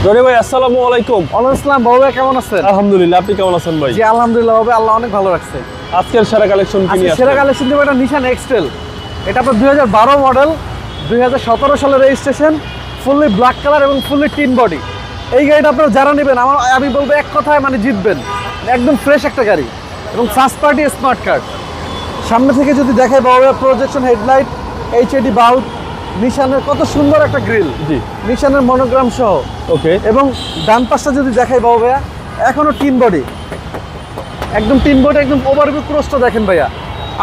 Johnny ভাই আসসালামু আলাইকুম। ওয়ালাইকুম আসসালাম। বাবা কেমন আছেন? আলহামদুলিল্লাহ, আপনি কেমন আছেন ভাই? জি আলহামদুলিল্লাহ বাবা, আল্লাহ অনেক ভালো রাখছে। আজকের সেরা কালেকশন কি নিয়ে আসছেন? সেরা কালেকশন দেব এটা নিশান এক্সটেল। এটা আপনার 2012 মডেল, 2017 সালের রেজিস্ট্রেশন, ফুললি ব্ল্যাক কালার এবং ফুললি টিন বডি। এই গাড়িটা আপনারা যারা নেবেন আমি বলবো এক কথায় মানে জিতবেন। একদম ফ্রেশ একটা গাড়ি এবং ফার্স্ট পার্টি স্মার্ট কার্ড। সামনে থেকে যদি দেখে বাবা, প্রজেকশন হেডলাইট, এইচএডি বাল্ব, নিশানের কত সুন্দর একটা গ্রিল, জি নিশানের মনোগ্রাম সহ। ওকে, এবং ডান পাশটা যদি দেখাই বাবা ভাইয়া, এখনো টিন বডি, একদম টিন বডি, একদম ওভারভিউ ক্রসটা দেখেন ভাইয়া।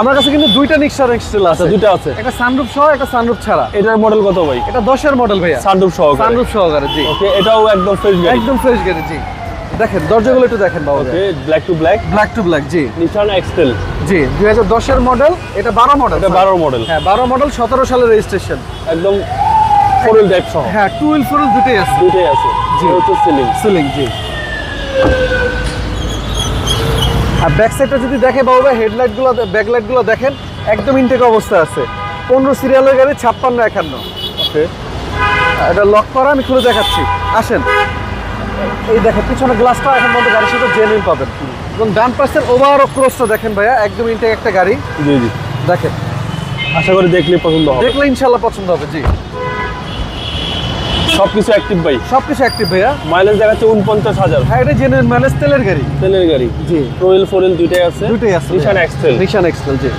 আমার কাছে কিন্তু দুইটা নিক্সার এক্সটেল আছে, দুইটা আছে, একটা সানরুফ সহ, একটা সানরুফ ছাড়া। এটার মডেল কত ভাই? এটা 10-এর মডেল ভাইয়া, সানরুফ সহকারে। সানরুফ সহকারে, জি। ওকে, এটাও একদম ফ্রেশ গাড়ি, একদম ফ্রেশ গাড়ি, জি। দেখেন দরজাগুলো একটু দেখেন বাবা। Okay, black to black, black to black, জি। নিশান এক্সটেল, জি 2010-এর মডেল, এটা 12 মডেল। এটা 12 মডেল। হ্যাঁ 12 মডেল, 17 সালের রেজিস্ট্রেশন। একদম ফোর হুইল ড্রাইভ সহ। হ্যাঁ 2 হুইল 4 হুইল দুটেই আছে। দুইটাই আছে, জি। এটা হচ্ছে সিলিং। সিলিং, জি। আর ব্যাক সাইডটা যদি দেখে বাবা, হেডলাইটগুলো, ব্যাকলাইটগুলো দেখেন একদম ইনটেক অবস্থা আছে। 15 সিরিয়ালের গাড়ি, 5651। ওকে, এটা লক করা, আমি খুলে দেখাচ্ছি, আসেন। এই দেখেন পিছনে গ্লাসটা এখন মধ্যে গাড়ির সাথে জেনুইন পাবেন। এবং ডান পাশের ওভারঅল ক্রসটা দেখেন ভাইয়া, একদম ইনটেক একটা গাড়ি। জি জি, দেখেন, আশা করি দেখলে পছন্দ হবে। দেখলে ইনশাল্লাহ পছন্দ হবে, জি। সবকিছু অ্যাক্টিভ ভাই, সবকিছু অ্যাক্টিভ ভাইয়া। মাইলেজ দেখাচ্ছে 49,000। হ্যাঁ এটা জেনুইন মাইলেজ তেলের গাড়ি, তেলের গাড়ি, জি। টু হুইল ফোর হুইল দুইটাই আছে, দুটোই আছে নিশান ভাইয়া। এক্সটেল। নিশান এক্সটেল, জি।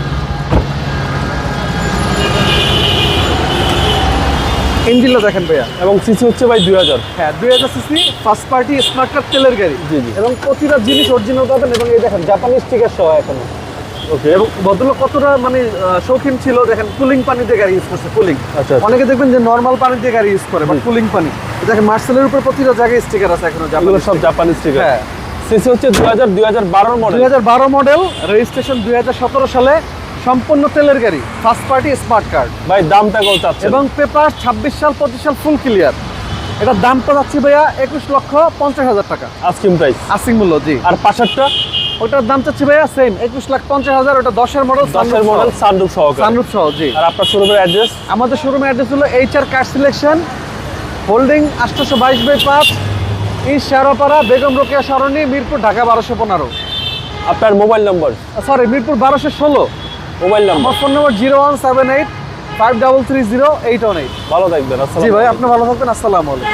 ইঞ্জিনটা দেখেন ভাইয়া, এবং সিসি হচ্ছে ভাই 2000। হ্যাঁ 2000 CC, first party smart card তেলের গাড়ি, জি জি। এবং প্রতিটা জিনিস অরিজিনাল পাবেন। এবং এই দেখেন জাপানি স্টিকার সহ এখনো। ওকে, এবং ভদ্রলোক কতটা মানে শৌখিন ছিল, দেখেন কুলিং পানি দিয়ে গাড়ি ইউজ করছে, কুলিং। আচ্ছা। অনেকে দেখবেন যে নর্মাল পানি দিয়ে গাড়ি ইউজ করে, বাট কুলিং পানি। দেখেন মার্সেলের উপর প্রতিটা জায়গায় স্টিকার আছে এখনো, এগুলো সব জাপানি স্টিকার। হ্যাঁ। সিসি হচ্ছে 2012 মডেল। 2012 মডেল, রেজিস্ট্রেশন 2017 সালে, সম্পূর্ণ তেলের গাড়ি, ফার্স্ট পার্টি স্মার্ট কার্ড। ভাই দামটা কত চাচ্ছেন? এবং পেপার 26 সাল 25 সাল ফুল ক্লিয়ার। এটার দামটা যাচ্ছে ভাইয়া 21,50,000 টাকা, আস্কিং প্রাইস। আস্কিং মূল্য, জি। আর পাশেরটা ওটার দাম চাচ্ছি ভাইয়া সেম 21,50,000। ওটা 10-এর মডেল, 10-এর মডেল, সানরুফ সহকারে। সানরুফ সহ, জি। আর আপনার শোরুমের অ্যাড্রেস? আমাদের শোরুমের অ্যাড্রেস হলো HR car selection, holding 822/5, east Sherpara, Begum Rokeya Sarani, Mirpur, Dhaka 1215। আপনার mobile number? Sorry, Mirpur 1216। Mobile number? আমার ফোন নম্বর 0178 5330818। ভালো থাকবেন, জি আসসালামু ভাই, আলাইকুম। আপনি ভালো থাকবেন, আসসালামু আলাইকুম।